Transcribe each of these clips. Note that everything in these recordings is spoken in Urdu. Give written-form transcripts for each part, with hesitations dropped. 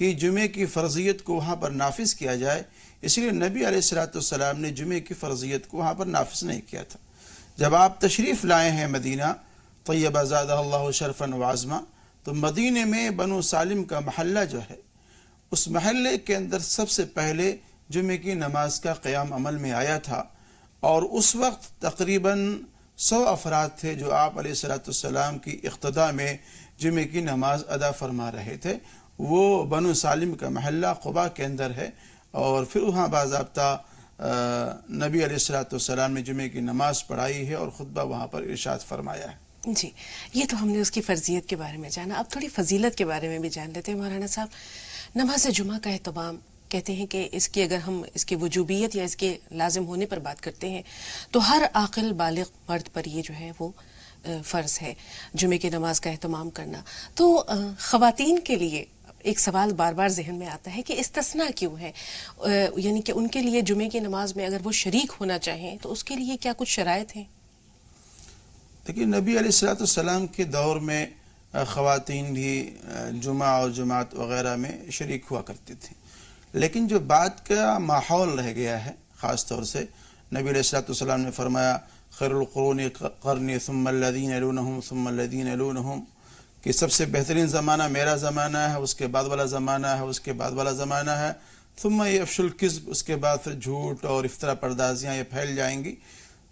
کہ جمعے کی فرضیت کو وہاں پر نافذ کیا جائے، اس لیے نبی علیہ الصلوۃ والسلام نے جمعے کی فرضیت کو وہاں پر نافذ نہیں کیا تھا۔ جب آپ تشریف لائے ہیں مدینہ طیبہ زادہ اللہ شرفا وعظما، تو مدینے میں بنو سالم کا محلہ جو ہے، اس محلے کے اندر سب سے پہلے جمعے کی نماز کا قیام عمل میں آیا تھا، اور اس وقت تقریباً 100 افراد تھے جو آپ علیہ الصلوۃ والسلام کی اقتداء میں جمعے کی نماز ادا فرما رہے تھے۔ وہ بنو سالم کا محلہ قباء کے اندر ہے، اور پھر وہاں باضابطہ نبی علیہ الصلوۃ والسلام نے جمعے کی نماز پڑھائی ہے اور خطبہ وہاں پر ارشاد فرمایا ہے۔ جی، یہ تو ہم نے اس کی فرضیت کے بارے میں جانا، اب تھوڑی فضیلت کے بارے میں بھی جان لیتے ہیں مولانا صاحب۔ نماز جمعہ کا اہتمام، کہتے ہیں کہ اس کی اگر ہم اس کی وجوبیت یا اس کے لازم ہونے پر بات کرتے ہیں تو ہر عاقل بالغ مرد پر یہ جو ہے وہ فرض ہے جمعے کی نماز کا اہتمام کرنا۔ تو خواتین کے لیے ایک سوال بار بار ذہن میں آتا ہے کہ استثناء کیوں ہے، یعنی کہ ان کے لیے جمعے کی نماز میں اگر وہ شریک ہونا چاہیں تو اس کے لیے کیا کچھ شرائط ہیں؟ دیکھیے، نبی علیہ الصلوۃ والسلام کے دور میں خواتین بھی جمعہ اور جماعت وغیرہ میں شریک ہوا کرتی تھیں، لیکن جو بات کا ماحول رہ گیا ہے، خاص طور سے نبی علیہ الصلوۃ والسلام نے فرمایا خیر القرون قرنی ثم الذین یلونہم ثم الذین یلونہم، کہ سب سے بہترین زمانہ میرا زمانہ ہے، اس کے بعد والا زمانہ ہے، اس کے بعد والا زمانہ ہے، ثم یفشو الکذب، اس کے بعد پھر جھوٹ اور افطرا پردازیاں یہ پھیل جائیں گی۔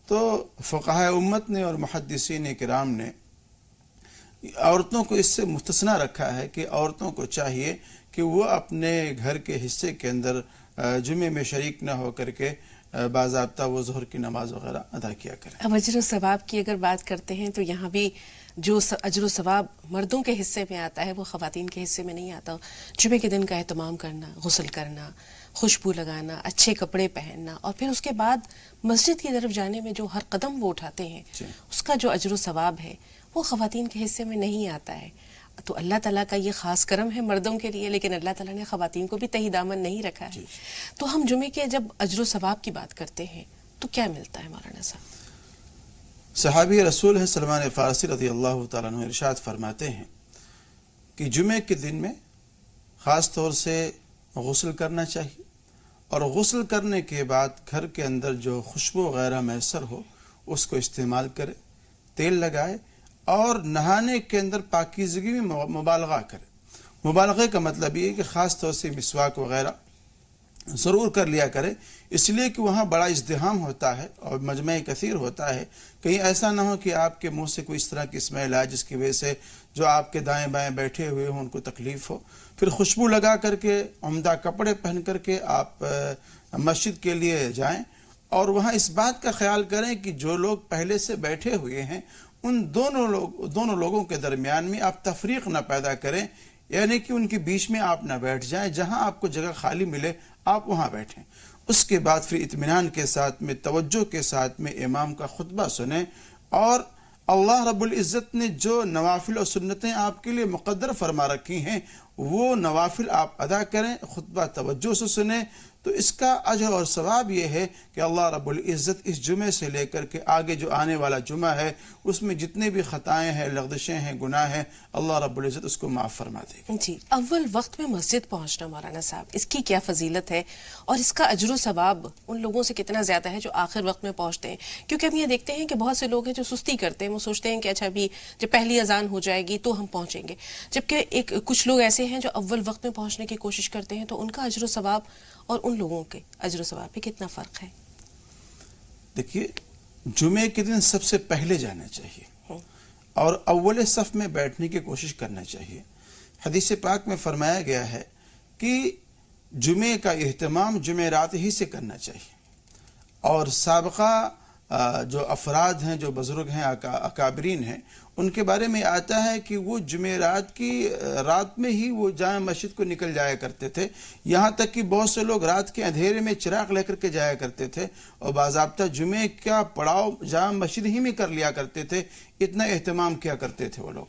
تو فقہائے امت نے اور محدثین کرام نے عورتوں کو اس سے مستثنیٰ رکھا ہے کہ عورتوں کو چاہیے کہ وہ اپنے گھر کے حصے کے اندر جمعے میں شریک نہ ہو کر کے باضابطہ وہ ظہر کی نماز وغیرہ ادا کیا کریں۔ اب اجر و ثواب کی اگر بات کرتے ہیں تو یہاں بھی جو اجر و ثواب مردوں کے حصے میں آتا ہے وہ خواتین کے حصے میں نہیں آتا۔ جمعے کے دن کا اہتمام کرنا، غسل کرنا، خوشبو لگانا، اچھے کپڑے پہننا، اور پھر اس کے بعد مسجد کی طرف جانے میں جو ہر قدم وہ اٹھاتے ہیں اس کا جو اجر و ثواب ہے وہ خواتین کے حصے میں نہیں آتا ہے۔ تو اللہ تعالیٰ کا یہ خاص کرم ہے مردوں کے لیے، لیکن اللہ تعالیٰ نے خواتین کو بھی تہی دامن نہیں رکھا ہے۔ تو ہم جمعے کے جب اجر و ثواب کی بات کرتے ہیں تو کیا ملتا ہے مولانا صاحب؟ صحابی رسول ہے سلمان فارسی رضی اللہ تعالیٰ عنہ ارشاد فرماتے ہیں کہ جمعے کے دن میں خاص طور سے غسل کرنا چاہیے، اور غسل کرنے کے بعد گھر کے اندر جو خوشبو وغیرہ میسر ہو اس کو استعمال کرے، تیل لگائے، اور نہانے کے اندر پاکیزگی میں مبالغہ کرے۔ مبالغے کا مطلب یہ ہے کہ خاص طور سے مسواک وغیرہ ضرور کر لیا کرے، اس لیے کہ وہاں بڑا ازدحام ہوتا ہے اور مجمع کثیر ہوتا ہے، کہیں ایسا نہ ہو کہ آپ کے منہ سے کوئی اس طرح کی اسمیل آئے جس کی وجہ سے جو آپ کے دائیں بائیں بیٹھے ہوئے ہوں ان کو تکلیف ہو۔ پھر خوشبو لگا کر کے، عمدہ کپڑے پہن کر کے آپ مسجد کے لیے جائیں، اور وہاں اس بات کا خیال کریں کہ جو لوگ پہلے سے بیٹھے ہوئے ہیں ان دونوں لوگوں کے درمیان میں آپ تفریق نہ پیدا کریں، یعنی کہ ان کے بیچ میں آپ نہ بیٹھ جائیں، جہاں آپ کو جگہ خالی ملے آپ وہاں بیٹھیں۔ اس کے بعد پھر اطمینان کے ساتھ میں، توجہ کے ساتھ میں امام کا خطبہ سنیں، اور اللہ رب العزت نے جو نوافل اور سنتیں آپ کے لیے مقدر فرما رکھی ہیں وہ نوافل آپ ادا کریں، خطبہ توجہ سے سنیں۔ تو اس کا اجر اور ثواب یہ ہے کہ اللہ رب العزت اس جمعے سے لے کر کے آگے جو آنے والا جمعہ ہے اس میں جتنے بھی خطائیں ہیں، لغزشیں ہیں، گناہ ہیں، اللہ رب العزت اس کو معاف فرما دے گا۔ جی، اول وقت میں مسجد پہنچنا مولانا صاحب، اس کی کیا فضیلت ہے اور اس کا اجر و ثواب ان لوگوں سے کتنا زیادہ ہے جو آخر وقت میں پہنچتے ہیں؟ کیونکہ ہم یہ دیکھتے ہیں کہ بہت سے لوگ ہیں جو سستی کرتے ہیں، وہ سوچتے ہیں کہ اچھا ابھی جب پہلی اذان ہو جائے گی تو ہم پہنچیں گے، جبکہ کچھ لوگ ایسے ہیں جو اول وقت میں پہنچنے کی کوشش کرتے ہیں، تو ان کا اجر و ثواب اور ان لوگوں کے اجر و ثواب پہ کتنا فرق ہے؟ دیکھیے، جمعے کے دن سب سے پہلے جانا چاہیے اور اول صف میں بیٹھنے کی کوشش کرنا چاہیے۔ حدیث پاک میں فرمایا گیا ہے کہ جمعے کا اہتمام جمعرات ہی سے کرنا چاہیے، اور سابقہ جو افراد ہیں، جو بزرگ ہیں، اکابرین ہیں، ان کے بارے میں آتا ہے کہ وہ جمعرات کی رات میں ہی وہ جامع مسجد کو نکل جایا کرتے تھے، یہاں تک کہ بہت سے لوگ رات کے اندھیرے میں چراغ لے کر کے جایا کرتے تھے اور باضابطہ جمعے کا پڑاؤ جامع مسجد ہی میں کر لیا کرتے تھے، اتنا اہتمام کیا کرتے تھے وہ لوگ۔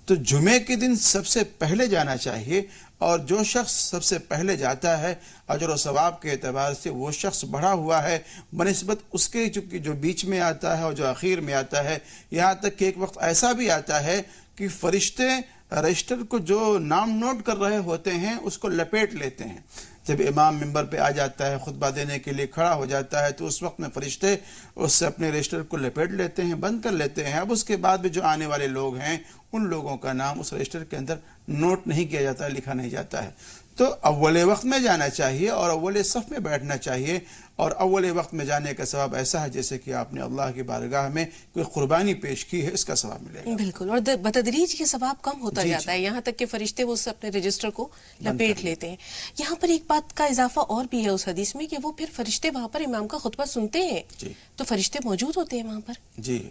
تو جمعے کے دن سب سے پہلے جانا چاہیے، اور جو شخص سب سے پہلے جاتا ہے اجر و ثواب کے اعتبار سے وہ شخص بڑھا ہوا ہے بنسبت اس کے جو بیچ میں آتا ہے اور جو اخیر میں آتا ہے۔ یہاں تک کہ ایک وقت ایسا بھی آتا ہے کہ فرشتے رجسٹر کو جو نام نوٹ کر رہے ہوتے ہیں اس کو لپیٹ لیتے ہیں. جب امام ممبر پہ آ جاتا ہے خطبہ دینے کے لیے کھڑا ہو جاتا ہے تو اس وقت میں فرشتے اس سے اپنے رجسٹر کو لپیٹ لیتے ہیں, بند کر لیتے ہیں. اب اس کے بعد بھی جو آنے والے لوگ ہیں ان لوگوں کا نام اس رجسٹر کے اندر نوٹ نہیں کیا جاتا ہے, لکھا نہیں جاتا ہے. تو اول وقت میں جانا چاہیے اور اول صف میں بیٹھنا چاہیے. اور اول وقت میں جانے کا ثواب ایسا ہے جیسے کہ آپ نے اللہ کی بارگاہ میں کوئی قربانی پیش کی ہے, اس کا ثواب ملے گا. بالکل, اور بتدریج یہ ثواب کم ہوتا جاتا ہے یہاں تک کہ فرشتے وہ اپنے رجسٹر کو لپیٹ لیتے ہیں. یہاں پر ایک بات کا اضافہ اور بھی ہے اس حدیث میں کہ وہ پھر فرشتے وہاں پر امام کا خطبہ سنتے ہیں. تو فرشتے موجود ہوتے ہیں وہاں پر. جی,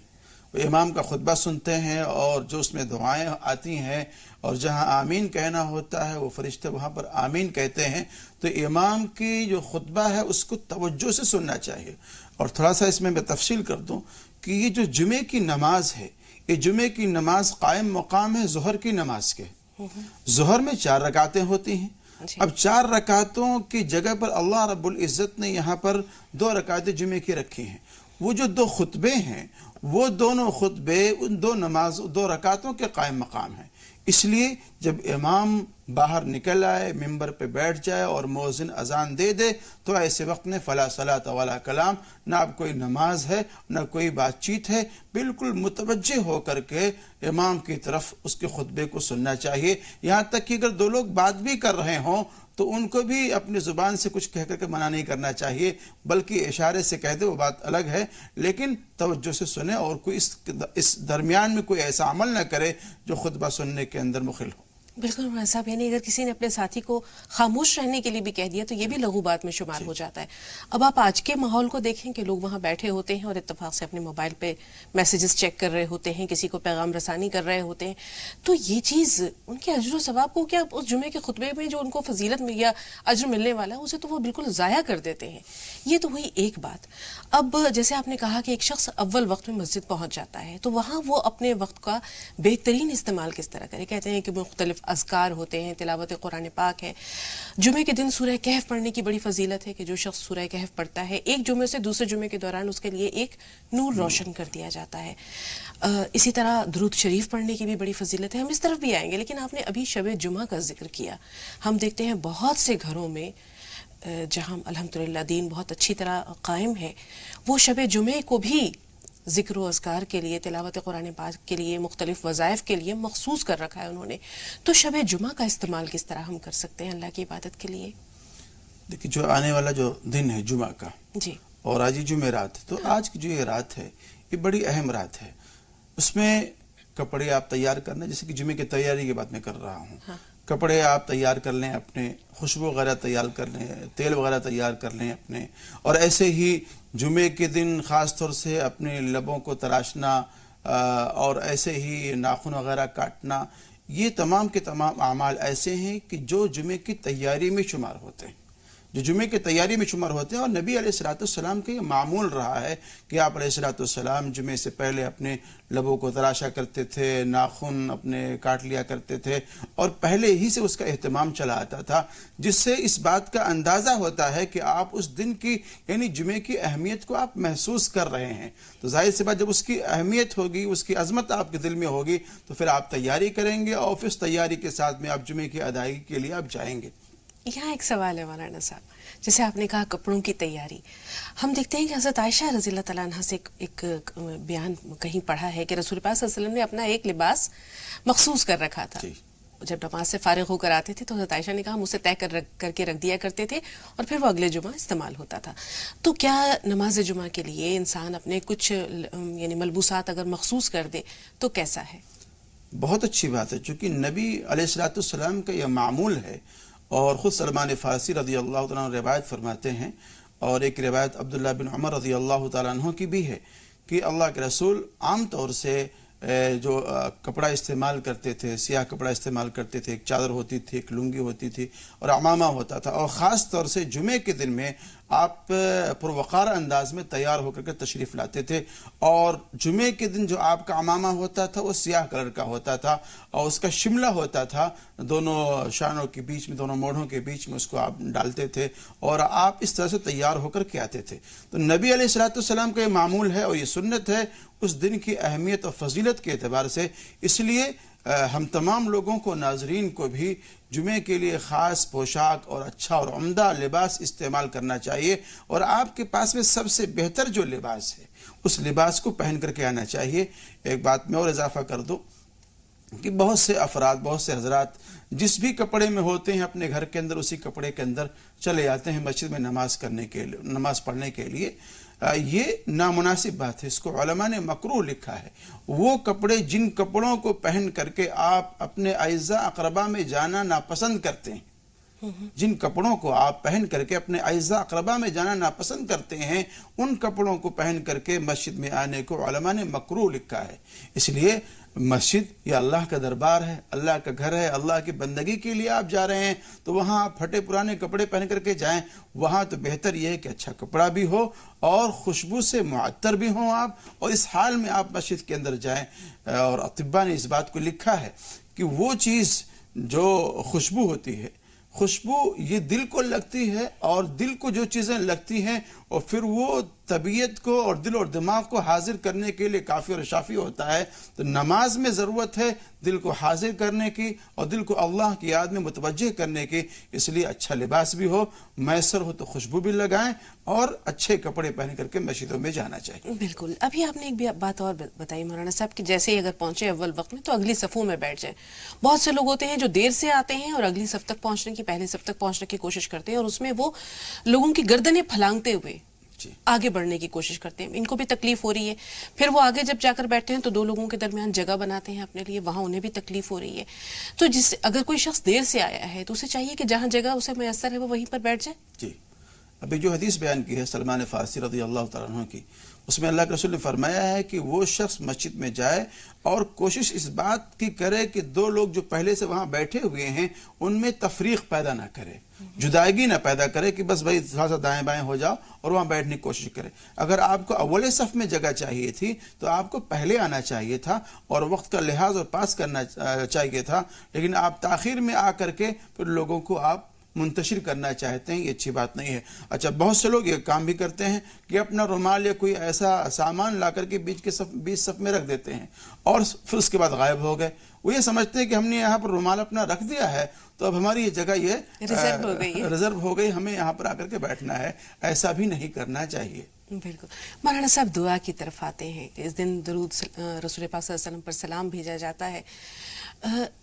وہ امام کا خطبہ سنتے ہیں اور جو اس میں دعائیں آتی ہیں اور جہاں آمین کہنا ہوتا ہے وہ فرشتے وہاں پر آمین کہتے ہیں. تو امام کی جو خطبہ ہے اس کو توجہ سے سننا چاہیے. اور تھوڑا سا اس میں تفصیل کر دوں کہ یہ جو جمعے کی نماز ہے, یہ جمعے کی نماز قائم مقام ہے ظہر کی نماز کے. ظہر میں 4 رکعتیں ہوتی ہیں. اب 4 رکعتوں کی جگہ پر اللہ رب العزت نے یہاں پر 2 رکعتیں جمعے کی رکھی ہیں. وہ جو 2 خطبے ہیں وہ دونوں خطبے ان 2 رکعتوں کے قائم مقام ہیں. اس لیے جب امام باہر نکل آئے, ممبر پہ بیٹھ جائے اور مؤذن اذان دے دے تو ایسے وقت میں فلا صلاۃ ولا کلام, نہ اب کوئی نماز ہے نہ کوئی بات چیت ہے, بالکل متوجہ ہو کر کے امام کی طرف اس کے خطبے کو سننا چاہیے. یہاں تک کہ اگر 2 لوگ بات بھی کر رہے ہوں تو ان کو بھی اپنی زبان سے کچھ کہہ کر کے منع نہیں کرنا چاہیے, بلکہ اشارے سے کہہ دے, وہ بات الگ ہے, لیکن توجہ سے سنیں اور کوئی اس درمیان میں کوئی ایسا عمل نہ کرے جو خطبہ سننے کے اندر مخل ہو. بالکل مولانا صاحب, یعنی اگر کسی نے اپنے ساتھی کو خاموش رہنے کے لیے بھی کہہ دیا تو یہ بھی لغو بات میں شمار ہو جاتا ہے. اب آپ آج کے ماحول کو دیکھیں کہ لوگ وہاں بیٹھے ہوتے ہیں اور اتفاق سے اپنے موبائل پہ میسیجز چیک کر رہے ہوتے ہیں, کسی کو پیغام رسانی کر رہے ہوتے ہیں. تو یہ چیز ان کے اجر و ثواب کو کیا اس جمعے کے خطبے میں جو ان کو فضیلت یا اجر ملنے والا ہے اسے تو وہ بالکل ضائع کر دیتے ہیں. یہ تو ہوئی ایک بات. اب جیسے آپ نے کہا کہ ایک شخص اول وقت میں مسجد پہنچ جاتا ہے تو وہاں وہ اپنے وقت کا بہترین استعمال کس طرح کرے. کہتے ہیں کہ مختلف اذکار ہوتے ہیں, تلاوت قرآن پاک ہے. جمعے کے دن سورہ کہف پڑھنے کی بڑی فضیلت ہے کہ جو شخص سورہ کہف پڑھتا ہے ایک جمعے سے دوسرے جمعے کے دوران اس کے لیے ایک نور روشن کر دیا جاتا ہے. اسی طرح درود شریف پڑھنے کی بھی بڑی فضیلت ہے. ہم اس طرف بھی آئیں گے, لیکن آپ نے ابھی شب جمعہ کا ذکر کیا. ہم دیکھتے ہیں بہت سے گھروں میں جہاں الحمدللہ دین بہت اچھی طرح قائم ہے, وہ شب جمعے کو بھی ذکر و اذکار کے لیے, تلاوت قرآن پاک کے لیے, مختلف وظائف کے لیے مخصوص کر رکھا ہے انہوں نے. تو شب جمعہ کا استعمال کس طرح ہم کر سکتے ہیں اللہ کی عبادت کے لیے؟ دیکھیے, جو آنے والا جو دن ہے جمعہ کا, جی, اور آج ہی جمعرات, تو آج کی جو یہ رات ہے یہ بڑی اہم رات ہے. اس میں کپڑے آپ تیار کرنا, جیسے کہ جمعے کی تیاری کی بات میں کر رہا ہوں, کپڑے آپ تیار کر لیں, اپنے خوشبو وغیرہ تیار کر لیں, تیل وغیرہ تیار کر لیں اپنے. اور ایسے ہی جمعے کے دن خاص طور سے اپنے لبوں کو تراشنا اور ایسے ہی ناخن وغیرہ کاٹنا, یہ تمام کے تمام اعمال ایسے ہیں کہ جو جمعے کی تیاری میں شمار ہوتے ہیں, جو جمعے کی تیاری میں شمار ہوتے ہیں. اور نبی علیہ الصلوۃ والسلام کا یہ معمول رہا ہے کہ آپ علیہ الصلوۃ والسلام جمعے سے پہلے اپنے لبوں کو تراشا کرتے تھے, ناخن اپنے کاٹ لیا کرتے تھے, اور پہلے ہی سے اس کا اہتمام چلا آتا تھا, جس سے اس بات کا اندازہ ہوتا ہے کہ آپ اس دن کی یعنی جمعے کی اہمیت کو آپ محسوس کر رہے ہیں. تو ظاہر سی بات, جب اس کی اہمیت ہوگی, اس کی عظمت آپ کے دل میں ہوگی, تو پھر آپ تیاری کریں گے اور اس تیاری کے ساتھ میں آپ جمعے کی ادائیگی کے لیے آپ جائیں گے. یہاں ایک سوال ہے مولانا صاحب, جیسے آپ نے کہا کپڑوں کی تیاری, ہم دیکھتے ہیں کہ حضرت عائشہ رضی اللہ تعالیٰ عنہ سے ایک بیان کہیں پڑھا ہے کہ رسول پاک صلی اللہ علیہ وسلم نے اپنا ایک لباس مخصوص کر رکھا تھا. جب نماز سے فارغ ہو کر آتے تھے تو حضرت عائشہ نے کہا ہم اسے طے کر کے رکھ دیا کرتے تھے اور پھر وہ اگلے جمعہ استعمال ہوتا تھا. تو کیا نماز جمعہ کے لیے انسان اپنے کچھ یعنی ملبوسات اگر مخصوص کر دے تو کیسا ہے؟ بہت اچھی بات ہے, چونکہ نبی علیہ الصلوۃ والسلام کا یہ معمول ہے. اور خود سلمان فارسی رضی اللہ تعالیٰ عنہ روایت فرماتے ہیں, اور ایک روایت عبداللہ بن عمر رضی اللہ تعالیٰ عنہ کی بھی ہے, کہ اللہ کے رسول عام طور سے جو کپڑا استعمال کرتے تھے, سیاہ کپڑا استعمال کرتے تھے, ایک چادر ہوتی تھی, ایک لنگی ہوتی تھی اور عمامہ ہوتا تھا. اور خاص طور سے جمعے کے دن میں آپ پروقار انداز میں تیار ہو کر کے تشریف لاتے تھے, اور جمعے کے دن جو آپ کا عمامہ ہوتا تھا وہ سیاہ کلر کا ہوتا تھا, اور اس کا شملہ ہوتا تھا, دونوں شانوں کے بیچ میں, دونوں موڑھوں کے بیچ میں اس کو آپ ڈالتے تھے, اور آپ اس طرح سے تیار ہو کر کے آتے تھے. تو نبی علیہ الصلوۃ والسلام کا یہ معمول ہے اور یہ سنت ہے اس دن کی اہمیت اور فضیلت کے اعتبار سے. اس لیے ہم تمام لوگوں کو، ناظرین کو بھی جمعے کے لیے خاص پوشاک اور اچھا اور عمدہ لباس استعمال کرنا چاہیے، اور آپ کے پاس میں سب سے بہتر جو لباس ہے اس لباس کو پہن کر کے آنا چاہیے۔ ایک بات میں اور اضافہ کر دوں کہ بہت سے افراد، بہت سے حضرات جس بھی کپڑے میں ہوتے ہیں اپنے گھر کے اندر اسی کپڑے کے اندر چلے جاتے ہیں مسجد میں نماز پڑھنے کے لیے۔ یہ نامناسب بات ہے، اس کو علماء نے مکروہ لکھا ہے۔ وہ کپڑے، جن کپڑوں کو پہن کر کے آپ اپنے اعزاء اقربا میں جانا ناپسند کرتے ہیں، جن کپڑوں کو آپ پہن کر کے اپنے اعزاء اقربا میں جانا ناپسند کرتے ہیں، ان کپڑوں کو پہن کر کے مسجد میں آنے کو علماء نے مکروہ لکھا ہے۔ اس لیے مسجد یہ اللہ کا دربار ہے، اللہ کا گھر ہے، اللہ کی بندگی کے لیے آپ جا رہے ہیں، تو وہاں آپ پھٹے پرانے کپڑے پہن کر کے جائیں۔ وہاں تو بہتر یہ ہے کہ اچھا کپڑا بھی ہو اور خوشبو سے معطر بھی ہوں آپ، اور اس حال میں آپ مسجد کے اندر جائیں۔ اور اطباء نے اس بات کو لکھا ہے کہ وہ چیز جو خوشبو ہوتی ہے، خوشبو یہ دل کو لگتی ہے، اور دل کو جو چیزیں لگتی ہیں اور پھر وہ طبیعت کو اور دل اور دماغ کو حاضر کرنے کے لیے کافی اور شافی ہوتا ہے۔ تو نماز میں ضرورت ہے دل کو حاضر کرنے کی اور دل کو اللہ کی یاد میں متوجہ کرنے کی، اس لیے اچھا لباس بھی ہو، میسر ہو تو خوشبو بھی لگائیں، اور اچھے کپڑے پہن کر کے مسجدوں میں جانا چاہیے۔ بالکل۔ ابھی آپ نے ایک بات اور بتائی مولانا صاحب کہ جیسے ہی اگر پہنچے اول وقت میں تو اگلی صفوں میں بیٹھ جائیں۔ بہت سے لوگ ہوتے ہیں جو دیر سے آتے ہیں اور اگلی صف تک پہنچنے کی، پہلے صف تک پہنچنے کی کوشش کرتے ہیں، اور اس میں وہ لوگوں کی گردنیں پھلانگتے ہوئے آگے بڑھنے کی کوشش کرتے ہیں۔ ان کو بھی تکلیف ہو رہی ہے، پھر وہ آگے جب جا کر بیٹھتے ہیں تو دو لوگوں کے درمیان جگہ بناتے ہیں اپنے لیے، وہاں انہیں بھی تکلیف ہو رہی ہے۔ تو اگر کوئی شخص دیر سے آیا ہے تو اسے چاہیے کہ جہاں جگہ اسے میسر ہے وہ وہیں پر بیٹھ جائے۔ جی، ابھی جو حدیث بیان کی ہے سلمان فارسی رضی اللہ تعالیٰ عنہ کی، اس میں اللہ کے رسول نے فرمایا ہے کہ وہ شخص مسجد میں جائے اور کوشش اس بات کی کرے کہ دو لوگ جو پہلے سے وہاں بیٹھے ہوئے ہیں ان میں تفریق پیدا نہ کرے، جدائیگی نہ پیدا کرے کہ بس بھائی تھوڑا سا دائیں بائیں ہو جاؤ اور وہاں بیٹھنے کی کوشش کرے۔ اگر آپ کو اول صف میں جگہ چاہیے تھی تو آپ کو پہلے آنا چاہیے تھا اور وقت کا لحاظ اور پاس کرنا چاہیے تھا، لیکن آپ تاخیر میں آ کر کے پھر لوگوں کو آپ منتشر کرنا چاہتے ہیں، یہ اچھی بات نہیں ہے۔ اچھا، بہت سے لوگ یہ کام بھی کرتے ہیں کہ اپنا رومال یا کوئی ایسا سامان لا کر کے بیچ صف میں رکھ دیتے ہیں اور پھر اس کے بعد غائب ہو گئے۔ وہ یہ سمجھتے ہیں کہ ہم نے یہاں پر رومال اپنا رکھ دیا ہے تو اب ہماری یہ جگہ یہ ریزرو ہو گئی، ہمیں یہاں پر آ کر کے بیٹھنا ہے۔ ایسا بھی نہیں کرنا چاہیے۔ بالکل۔ مولانا صاحب دعا کی طرف آتے ہیں۔ اس دن درود رسول پاک صلی اللہ علیہ وسلم پر سلام بھیجا جاتا ہے۔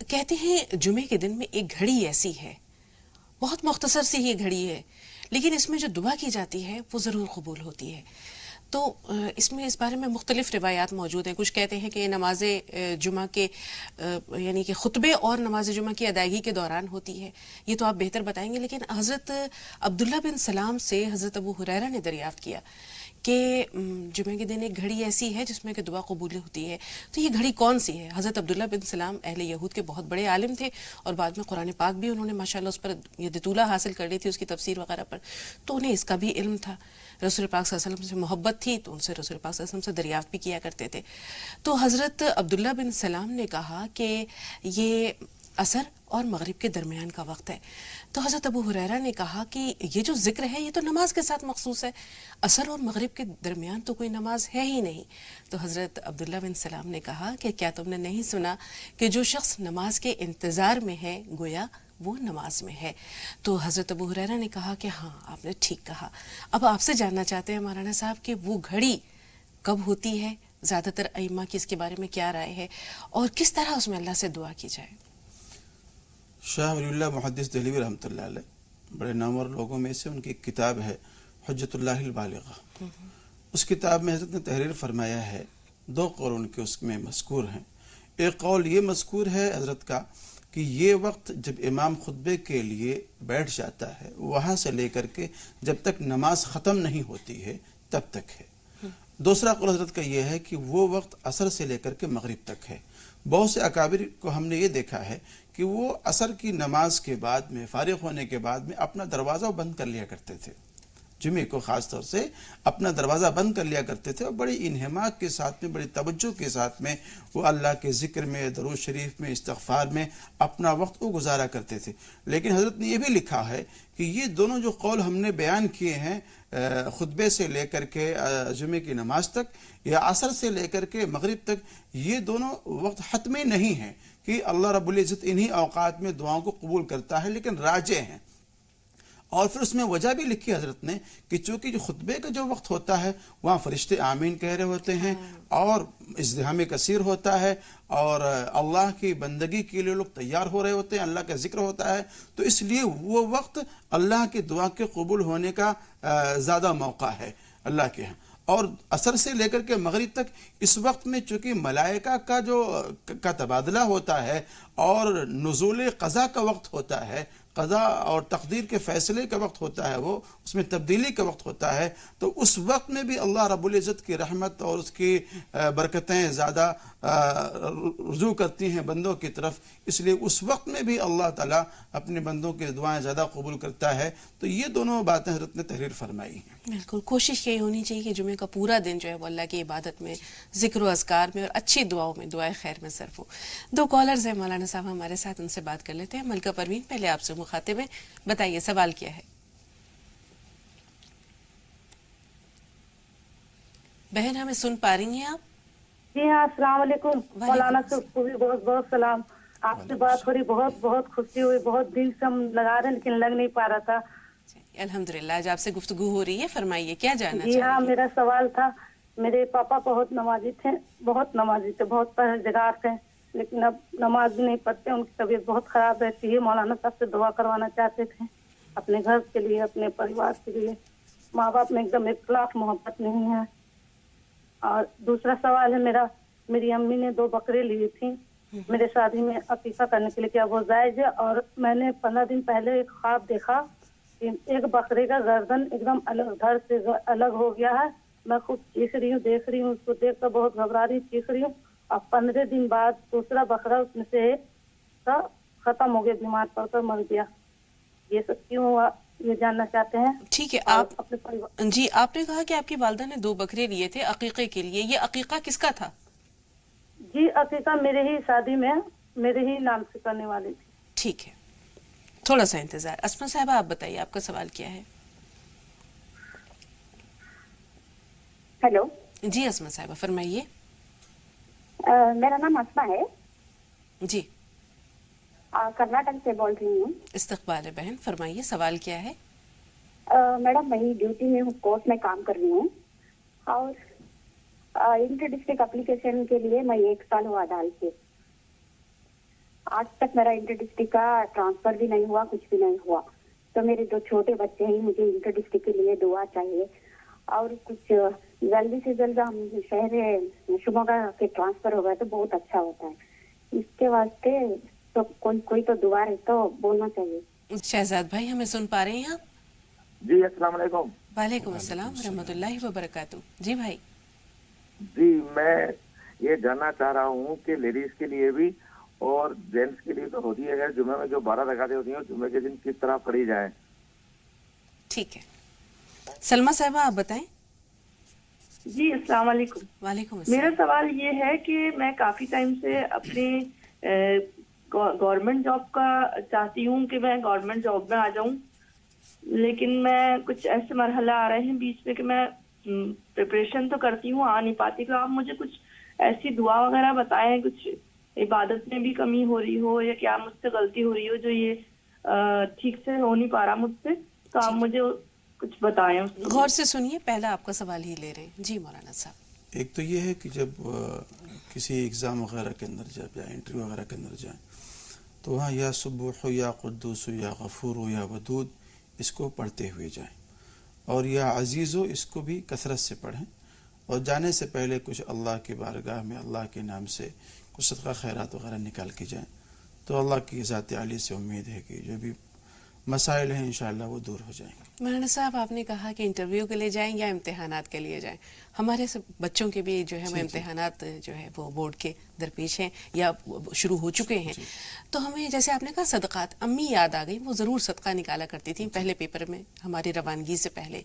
کہتے ہیں جمعے کے دن میں ایک گھڑی ایسی ہے، بہت مختصر سی یہ گھڑی ہے، لیکن اس میں جو دعا کی جاتی ہے وہ ضرور قبول ہوتی ہے۔ تو اس میں اس بارے میں مختلف روایات موجود ہیں۔ کچھ کہتے ہیں کہ نماز جمعہ کے یعنی کہ خطبے اور نماز جمعہ کی ادائیگی کے دوران ہوتی ہے، یہ تو آپ بہتر بتائیں گے، لیکن حضرت عبداللہ بن سلام سے حضرت ابو ہریرہ نے دریافت کیا کہ جمعہ کے دن ایک گھڑی ایسی ہے جس میں کہ دعا قبول ہوتی ہے، تو یہ گھڑی کون سی ہے؟ حضرت عبداللہ بن سلام اہل یہود کے بہت بڑے عالم تھے اور بعد میں قرآن پاک بھی انہوں نے ماشاءاللہ اس پر دطولہ حاصل کر لی تھی، اس کی تفسیر وغیرہ پر، تو انہیں اس کا بھی علم تھا۔ رسول پاک صلی اللہ علیہ وسلم سے محبت تھی تو ان سے رسول پاک صلی اللہ علیہ وسلم سے دریافت بھی کیا کرتے تھے۔ تو حضرت عبداللہ بن سلام نے کہا کہ یہ عصر اور مغرب کے درمیان کا وقت ہے۔ تو حضرت ابو ہریرہ نے کہا کہ یہ جو ذکر ہے یہ تو نماز کے ساتھ مخصوص ہے، عصر اور مغرب کے درمیان تو کوئی نماز ہے ہی نہیں۔ تو حضرت عبداللہ بن سلام نے کہا کہ کیا تم نے نہیں سنا کہ جو شخص نماز کے انتظار میں ہے گویا وہ نماز میں ہے۔ تو حضرت ابو ہریرہ نے کہا کہ ہاں آپ نے ٹھیک کہا۔ اب آپ سے جاننا چاہتے ہیں مولانا صاحب کہ وہ گھڑی کب ہوتی ہے، زیادہ تر ائمہ کی اس کے بارے میں کیا رائے ہے، اور کس طرح اس میں اللہ سے دعا کی جائے؟ شاہ ولی اللہ محدث دہلوی رحمۃ اللہ علیہ بڑے نامور لوگوں میں سے ان کی ایک کتاب ہے حجت اللہ البالغہ۔ اس کتاب میں حضرت نے تحریر فرمایا ہے، دو قول ان کے اس میں مذکور ہیں۔ ایک قول یہ مذکور ہے حضرت کا کہ یہ وقت جب امام خطبے کے لیے بیٹھ جاتا ہے وہاں سے لے کر کے جب تک نماز ختم نہیں ہوتی ہے تب تک ہے۔ دوسرا قول حضرت کا یہ ہے کہ وہ وقت عصر سے لے کر کے مغرب تک ہے۔ بہت سے اکابر کو ہم نے یہ دیکھا ہے کہ وہ عصر کی نماز کے بعد میں فارغ ہونے کے بعد میں اپنا دروازہ بند کر لیا کرتے تھے، جمعے کو خاص طور سے اپنا دروازہ بند کر لیا کرتے تھے اور بڑی انہماک کے ساتھ میں، بڑی توجہ کے ساتھ میں وہ اللہ کے ذکر میں، درود شریف میں، استغفار میں اپنا وقت وہ گزارا کرتے تھے۔ لیکن حضرت نے یہ بھی لکھا ہے کہ یہ دونوں جو قول ہم نے بیان کیے ہیں، خطبے سے لے کر کے جمعے کی نماز تک یا عصر سے لے کر کے مغرب تک، یہ دونوں وقت حتمی نہیں ہیں کہ کہ اللہ رب العزت انہی اوقات میں دعاؤں کو قبول کرتا ہے، لیکن راجع ہیں. اور پھر اس میں وجہ بھی لکھی حضرت نے کہ چونکہ جو خطبے کا جو وقت ہوتا ہے وہاں فرشتے آمین کہہ رہے ہوتے ہیں اور ازدحام کثیر ہوتا ہے اور اللہ کی بندگی کے لیے لوگ تیار ہو رہے ہوتے ہیں، اللہ کا ذکر ہوتا ہے، تو اس لیے وہ وقت اللہ کی دعا کے قبول ہونے کا زیادہ موقع ہے اللہ کے ہاں. اور عصر سے لے کر کے مغرب تک اس وقت میں چونکہ ملائکہ کا تبادلہ ہوتا ہے اور نزول قضا کا وقت ہوتا ہے، قضا اور تقدیر کے فیصلے کا وقت ہوتا ہے، وہ اس میں تبدیلی کا وقت ہوتا ہے، تو اس وقت میں بھی اللہ رب العزت کی رحمت اور اس کی برکتیں زیادہ رجوع کرتی ہیں بندوں کی طرف. اس لیے اس وقت میں بھی اللہ تعالیٰ اپنے بندوں کی دعائیں زیادہ قبول کرتا ہے. تو یہ دونوں باتیں حضرت نے تحریر فرمائی ہیں. بالکل کوشش یہی ہونی چاہیے کہ جمعے کا پورا دن جو ہے وہ اللہ کی عبادت میں، ذکر و اذکار میں اور اچھی دعاؤں میں، دعائے خیر میں صرف ہو. 2 کالرز ہیں مولانا صاحب ہمارے ساتھ، ان سے بات کر لیتے ہیں. ملکہ پروین پہلے آپ سے مخاطب ہیں، بتائیے سوال کیا ہے؟ بہن ہمیں سن پا رہی ہیں آپ؟ جی ہاں، السلام علیکم. مولانا کو بھی بہت بہت سلام. آپ سے بات ہو رہی، بہت بہت خوشی ہوئی. بہت دل سے ہم لگا رہے لیکن لگ نہیں پا رہا تھا. الحمدللہ آج آپ سے گفتگو ہو رہی ہے، فرمائیے کیا جاننا جی ہاں، میرا سوال تھا. میرے پاپا بہت نمازی تھے، بہت پرہیزگار تھے، لیکن اب نماز بھی نہیں پڑھتے. ان کی طبیعت بہت خراب رہتی ہے. مولانا صاحب سے دعا کروانا چاہتے تھے اپنے گھر کے لیے، اپنے پریوار کے لیے. ماں باپ میں ایک دم اختلاف محبت نہیں ہے. اور دوسرا سوال ہے میرا، میری امی نے 2 بکرے لیے تھیں میرے شادی میں عقیقہ کرنے کے لیے، کیا وہ جائز ہے؟ اور میں نے 15 دن پہلے ایک خواب دیکھا کہ ایک بکرے کا گردن ایک دم الگ دھڑ سے الگ ہو گیا ہے. میں خود چیخ رہی ہوں، دیکھ رہی ہوں، اس کو دیکھ کر بہت گھبرا رہی ہوں، چیخ رہی ہوں. اور 15 دن بعد دوسرا بکرا اس میں سے ختم ہو گیا، بیمار پڑ کر مر گیا. یہ سب کیوں ہوا یہ جاننا چاہتے ہیں. ٹھیک ہے. آپ جی آپ نے کہا کہ آپ کی والدہ نے 2 بکرے لیے تھے عقیقے کے لیے، یہ عقیقہ کس کا تھا؟ جی عقیقہ میرے ہی شادی میں میرے ہی نام سے کرنے والی تھی. ٹھیک ہے، تھوڑا سا انتظار. اسما صاحبہ آپ بتائیے آپ کا سوال کیا ہے؟ ہیلو جی اسما صاحبہ فرمائیے. میرا نام اسما ہے. جی کرناٹک سے بول رہی ہوں. استقبال ہے بہن، فرمائیے سوال کیا ہے؟ میڈم میں ڈیوٹی میں ہوں، کورس میں کام کر رہی ہوں اور انٹر ڈسٹرکٹ اپلیکیشن کے لیے میں 1 سال ہوا ڈال کے. آج تک میرا انٹر ڈسٹرکٹ کا ٹرانسفر بھی نہیں ہوا، کچھ بھی نہیں ہوا. تو میرے 2 چھوٹے بچے ہیں، مجھے انٹر ڈسٹرکٹ کے لیے دعا چاہیے اور کچھ جلدی سے جلد ہم شہر شموگا کے ٹرانسفر ہو گئے تو بہت اچھا ہوتا ہے. اس کے واسطے تو کوئی تو دعا ہے تو بولنا چاہیے. شہزاد بھائی ہمیں سن پا رہے ہیں آپ؟ جی السلام علیکم. وعلیکم السلام ورحمۃ اللہ وبرکاتہ. جی بھائی. جی میں یہ جاننا چاہ رہا ہوں کہ لیڈیز کے لیے بھی اور جینٹس کے لیے تو ہوتی ہے، اگر جمعے میں جو 12 رکعتیں ہوتی ہیں جمعے کے دن کس طرح پڑھی جائیں. ٹھیک ہے. سلمہ صاحبہ آپ بتائیں. جی السلام علیکم. وعلیکم السلام. میرا سوال یہ ہے کہ میں کافی ٹائم سے اپنی گورنمنٹ جاب کا چاہتی ہوں کہ میں گورنمنٹ جاب میں آ جاؤں، لیکن میں کچھ ایسے مرحلہ آ رہے ہیں بیچ میں کہ میں پریپریشن تو کرتی ہوں، آ نہیں پاتی. تو آپ مجھے کچھ ایسی دعا وغیرہ بتائیں، کچھ عبادت میں بھی کمی ہو رہی ہو یا کیا مجھ سے غلطی ہو رہی ہو جو یہ ٹھیک سے ہو نہیں پا رہا مجھ سے، تو آپ مجھے کچھ بتائیں. غور سے سنیے، پہلا آپ کا سوال ہی لے رہے ہیں. جی مولانا صاحب. ایک تو یہ ہے کہ جب کسی ایگزام وغیرہ کے اندر جب یا انٹرویو وغیرہ کے اندر جائیں تو وہاں یا سبوح یا قدوس یا غفور یا ودود اس کو پڑھتے ہوئے جائیں، اور یا عزیز اس کو بھی کثرت سے پڑھیں، اور جانے سے پہلے کچھ اللہ کی بارگاہ میں اللہ کے نام سے کچھ صدقہ خیرات وغیرہ نکال کے جائیں. تو اللہ کی ذات عالی سے امید ہے کہ جو بھی مسائل ہیں انشاءاللہ وہ دور ہو جائیں گے. مولانا صاحب آپ نے کہا کہ انٹرویو کے لیے جائیں یا امتحانات کے لیے جائیں. ہمارے بچوں کے بھی جو ہے وہ امتحانات جو ہے وہ بورڈ کے درپیش ہیں یا شروع ہو چکے ہیں. تو ہمیں جیسے آپ نے کہا صدقات، امی یاد آ گئی، وہ ضرور صدقہ نکالا کرتی تھیں پہلے پیپر میں ہماری روانگی سے پہلے.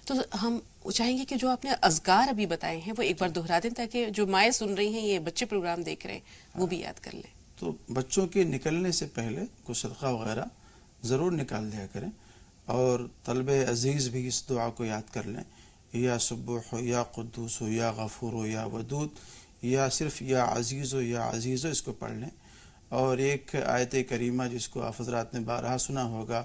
تو ہم چاہیں گے کہ جو آپ نے اذکار ابھی بتائے ہیں وہ ایک بار دہرا دیں تاکہ جو مائیں سن رہی ہیں، یہ بچے پروگرام دیکھ رہے ہیں، وہ بھی یاد کر لیں. تو بچوں کے نکلنے سے پہلے کچھ صدقہ وغیرہ ضرور نکال دیا کریں، اور طلب عزیز بھی اس دعا کو یاد کر لیں، یا سبوح یا قدوس یا غفور یا ودود، یا صرف یا عزیز یا عزیز اس کو پڑھ لیں. اور ایک آیت کریمہ جس کو آپ حضرات نے بارہا سنا ہوگا،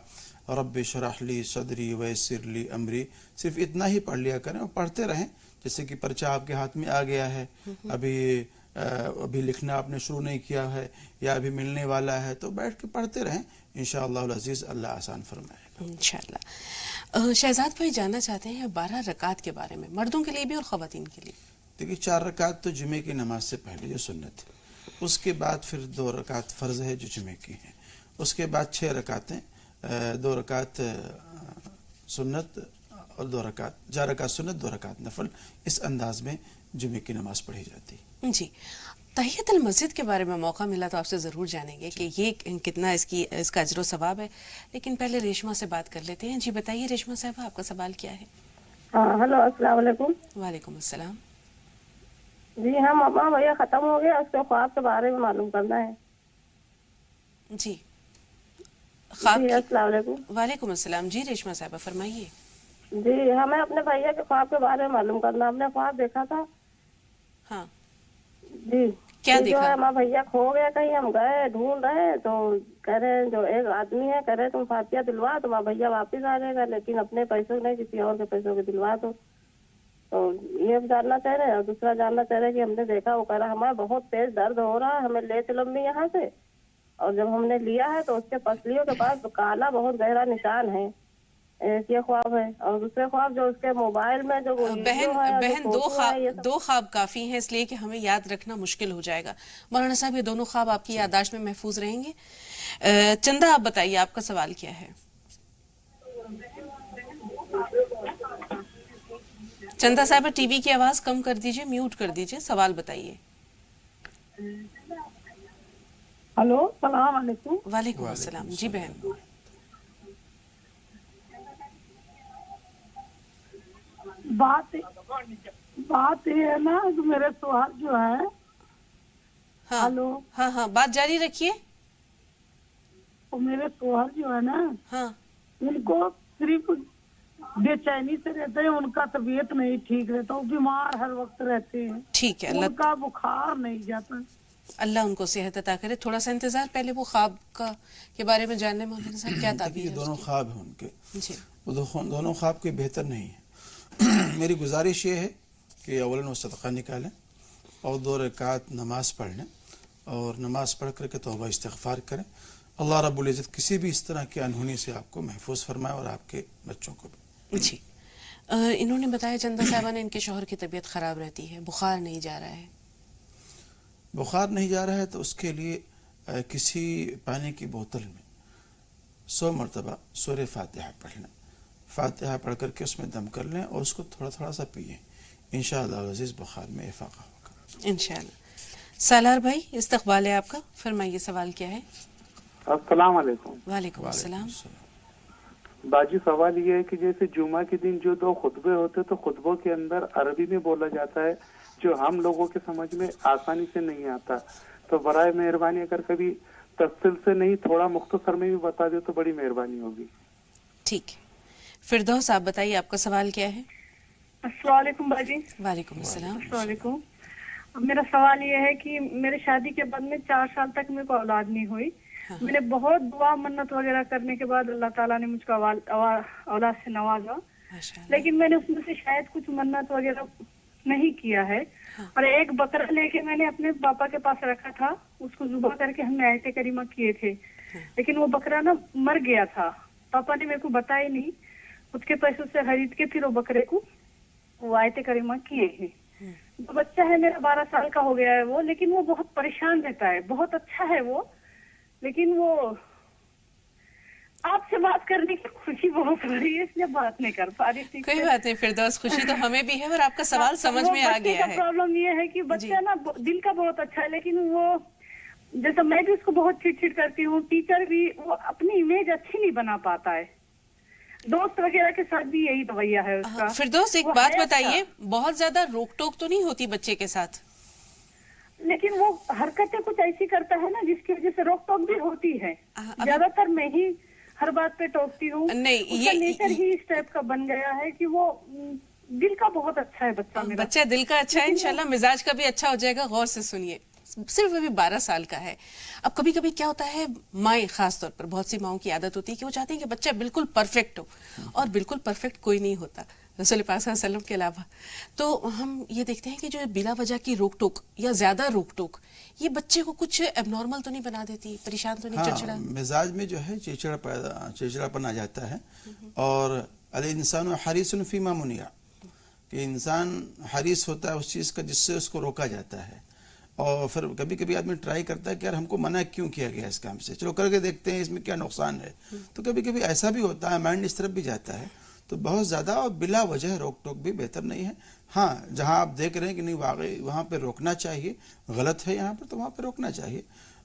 رب اشرح لی صدری ویسر لی امری، صرف اتنا ہی پڑھ لیا کریں اور پڑھتے رہیں. جیسے کہ پرچہ آپ کے ہاتھ میں آ گیا ہے، ابھی لکھنا آپ نے شروع نہیں کیا ہے یا ابھی ملنے والا ہے، تو بیٹھ کے پڑھتے رہیں، انشاءاللہ العزیز اللہ آسان فرمائے گا انشاءاللہ. شہزاد بھائی جاننا چاہتے ہیں 12 رکعت کے بارے میں، مردوں کے لیے بھی اور خواتین کے لیے. دیکھیے 4 رکعت تو جمعے کی نماز سے پہلے جو سنت ہے، اس کے بعد پھر 2 رکعت فرض ہے جو جمعے کی ہیں، اس کے بعد 6 رکعتیں، 2 رکعت سنت اور 2 رکعت، 4 رکعت سنت 2 رکعت نفل، اس انداز میں جمعے کی نماز پڑھی جاتی ہے. جی، تحیت المسجد کے بارے میں موقع ملا تو آپ سے ضرور جانیں گے کہ یہ کتنا اس کا اجر و ثواب ہے، لیکن پہلے ریشما سے بات کر لیتے ہیں. جی بتائیے ریشما صاحبہ، آپ کا سوال کیا ہے؟ ہاں ہلو، السلام علیکم. وعلیکم السلام. جی ہم ماما بھیا ختم ہو گیا، اس کے خواب کے بارے میں معلوم کرنا ہے. جی خواب جی السلام علیکم. وعلیکم السلام. جی ریشما صاحبہ فرمائیے. جی ہمیں اپنے بھیا کے خواب کے بارے میں معلوم کرنا. ہم نے خواب دیکھا تھا. ہاں جی کیا جو دیکھا؟ ہے ہمارا بھیا کھو گیا کہیں، ہم گئے ڈھونڈ رہے تو کہہ رہے ہیں جو ایک آدمی ہے، کہہ رہے تم فاتحہ دلوا تو ہمارا بھیا واپس آ جائے گا، لیکن اپنے پیسوں نہیں کسی اور کے پیسوں کے دلوا دو. تو یہ جاننا چاہ رہے ہیں. اور دوسرا جاننا چاہ رہے ہیں کہ ہم نے دیکھا، وہ کہہ رہا ہمارا بہت تیز درد ہو رہا ہے، ہمیں لے چلو امی یہاں سے. اور جب ہم نے لیا ہے تو اس کے پسلیوں کے پاس کالا بہت گہرا نشان ہے. یہ خواب ہے. اور دوسرے خواب جو اس کے موبائل میں جو بہن دو خواب کافی ہیں، اس لیے کہ ہمیں یاد رکھنا مشکل ہو جائے گا. مولانا صاحب یہ دونوں خواب آپ کی یادداشت میں محفوظ رہیں گے. چندہ آپ بتائیے آپ کا سوال کیا ہے؟ چندہ صاحبہ ٹی وی کی آواز کم کر دیجئے، میوٹ کر دیجئے، سوال بتائیے. ہلو السلام علیکم. وعلیکم السلام. جی بہن. بات یہ ہے نا کہ میرے سوال جو ہے، ہاں ہلو ہاں بات جاری رکھیے. وہ میرے سوال جو ہے نا، ہاں ان کو صرف بے چینی سے رہتے ہیں، ان کا طبیعت نہیں ٹھیک رہتا، وہ بیمار ہر وقت رہتے ہیں. ٹھیک ہے، ان کا بخار نہیں جاتا. اللہ ان کو صحت عطا کرے. تھوڑا سا انتظار، پہلے وہ خواب کے بارے میں جاننے. مولانا صاحب کیا تعبیر ہے؟ دونوں خواب ہیں ان کے، جی دونوں خواب کے بہتر نہیں ہیں. میری گزارش یہ ہے کہ اولاً وہ صدقہ نکالیں اور 2 رکعت نماز پڑھ لیں، اور نماز پڑھ کر کے توبہ استغفار کریں. اللہ رب العزت کسی بھی اس طرح کی انہونی سے آپ کو محفوظ فرمائے اور آپ کے بچوں کو بھی. جی انہوں نے بتایا چندہ صاحبہ نے ان کے شوہر کی طبیعت خراب رہتی ہے، بخار نہیں جا رہا ہے. بخار نہیں جا رہا ہے تو اس کے لیے کسی پانی کی بوتل میں 100 مرتبہ سورہ فاتحہ پڑھ لیں. فاتحہ پڑھ کر کے اس میں دم کر لیں اور اس کو تھوڑا تھوڑا سا پئیں. انشاءاللہ العزیز بخار میں افاقہ ہوگا انشاءاللہ. سالار بھائی استقبال ہے آپ کا، فرمائیے سوال کیا ہے؟ السلام علیکم. وعلیکم السلام. باجی سوال یہ ہے کہ جیسے جمعہ کے دن جو 2 خطبے ہوتے تو خطبوں کے اندر عربی میں بولا جاتا ہے جو ہم لوگوں کے سمجھ میں آسانی سے نہیں آتا، تو برائے مہربانی اگر کبھی تفصیل سے نہیں تھوڑا مختصر میں بھی بتا دے تو بڑی مہربانی ہوگی. ٹھیک ہے. فردوس آپ بتائیے آپ کا سوال کیا ہے؟ السلام علیکم باجی. وعلیکم السلام. السلام علیکم. میرا سوال یہ ہے کہ میرے شادی کے بعد میں 4 سال تک میرے کو اولاد نہیں ہوئی. میں نے بہت دعا منت وغیرہ کرنے کے بعد اللہ تعالیٰ نے مجھ کو اولاد سے نوازا، لیکن میں نے اس میں سے شاید کچھ منت وغیرہ نہیں کیا ہے. اور ایک بکرا لے کے میں نے اپنے پاپا کے پاس رکھا تھا، اس کو ذبح کر کے ہم نے آیت کریمہ کیے تھے، لیکن وہ بکرا نا مر گیا تھا. پاپا نے میرے کو بتایا نہیں، خود کے پیسوں سے خرید کے پھر وہ بکرے کو وہ آیت کریمہ کیے ہیں. بچہ ہے میرا 12 سال کا ہو گیا ہے وہ، لیکن وہ بہت پریشان رہتا ہے. بہت اچھا ہے وہ، لیکن وہ آپ سے بات کرنے کی خوشی بہت ہو رہی ہے، اس لیے بات نہیں کر پا رہی تھی. کوئی بات نہیں فردوس، خوشی تو ہمیں بھی ہے اور آپ کا سوال سمجھ میں آ گیا ہے. پرابلم یہ ہے کہ بچہ نا دل کا بہت اچھا ہے، لیکن وہ جیسا میں بھی اس کو بہت چٹ چٹ کرتی ہوں، ٹیچر بھی وہ اپنی امیج اچھی نہیں بنا پاتا ہے. دوست وغیرہ کے ساتھ بھی یہی رویہ ہے اس کا. فردوس ایک بات بتائیے، بہت زیادہ روک ٹوک تو نہیں ہوتی بچے کے ساتھ؟ لیکن وہ حرکتیں کچھ ایسی کرتا ہے نا جس کی وجہ سے روک ٹوک بھی ہوتی ہے. زیادہ تر میں ہی ہر بات پہ ٹوکتی ہوں. نہیں، اس کا نیچر ہی اس ٹائپ کا بن گیا ہے کہ وہ دل کا بہت اچھا ہے بچہ میرا. بچہ دل کا اچھا ہے، انشاءاللہ مزاج کا بھی اچھا ہو جائے گا. غور سے سنیے، صرف ابھی 12 سال کا ہے. اب کبھی کبھی کیا ہوتا ہے، مائیں خاص طور پر بہت سی ماؤں کی عادت ہوتی ہے کہ وہ چاہتی ہیں کہ بچہ بالکل پرفیکٹ ہو، اور بالکل پرفیکٹ کوئی نہیں ہوتا رسول پاک صلی اللہ علیہ وسلم کے علاوہ. تو ہم یہ دیکھتے ہیں کہ جو بلا وجہ کی روک ٹوک یا زیادہ روک ٹوک یہ بچے کو کچھ اب نارمل تو نہیں بنا دیتی، پریشان تو نہیں، چڑچڑا مزاج میں جو ہے چڑچڑا پن آ جاتا ہے. اور الانسان حریص فیما منع، کہ انسان حریص ہوتا ہے اس چیز کا جس سے اس کو روکا جاتا ہے. اور پھر کبھی کبھی آدمی ٹرائی کرتا ہے کہ یار ہم کو منع کیوں کیا گیا اس کام سے، چلو کر کے دیکھتے ہیں اس میں کیا نقصان ہے. تو کبھی کبھی ایسا بھی ہوتا ہے، مائنڈ اس طرف بھی جاتا ہے. تو بہت زیادہ اور بلا وجہ روک ٹوک بھی بہتر نہیں ہے. ہاں جہاں آپ دیکھ رہے ہیں کہ نہیں واقعی وہاں پہ روکنا چاہیے، غلط ہے یہاں پر، تو وہاں پہ روکنا چاہیے.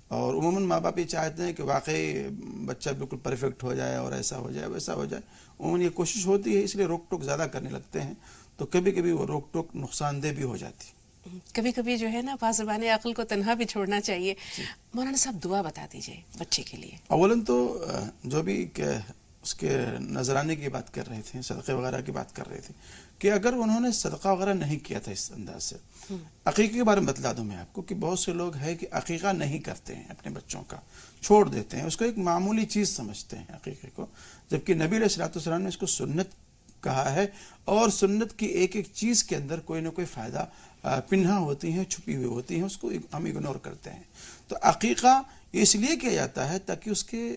اور عموماً ماں باپ یہ چاہتے ہیں کہ واقعی بچہ بالکل پرفیکٹ ہو جائے اور ایسا ہو جائے ویسا ہو جائے. عموماً یہ کوشش ہوتی ہے، اس لیے روک ٹوک زیادہ کرنے لگتے ہیں. تو کبھی کبھی وہ روک ٹوک نقصان دہ بھی ہو جاتی. کبھی کبھی جو ہے نا پاسبان عقل کو تنہا بھی چھوڑنا چاہیے. مولانا صاحب دعا بتا دیجئے بچے کے لیے. اولاً تو جو بھی اس کے نذرانے کی بات کر رہے تھے، صدقے وغیرہ کی بات کر رہے تھے، کہ اگر انہوں نے صدقہ وغیرہ نہیں کیا تھا اس انداز سے، عقیقے کے بارے میں بتلا دوں میں آپ کو کہ بہت سے لوگ ہیں کہ عقیقہ نہیں کرتے ہیں، اپنے بچوں کا چھوڑ دیتے ہیں، اس کو ایک معمولی چیز سمجھتے ہیں عقیقے کو، جبکہ نبی علیہ الصلوۃ والسلام نے اس کو سنت کہا ہے. اور سنت کی ایک ایک چیز کے اندر کوئی نہ کوئی فائدہ پنہا ہوتی ہیں، چھپی ہوئی ہوتی ہیں، اس کو ہم اگنور کرتے ہیں. تو عقیقہ اس لیے کیا جاتا ہے تاکہ اس کے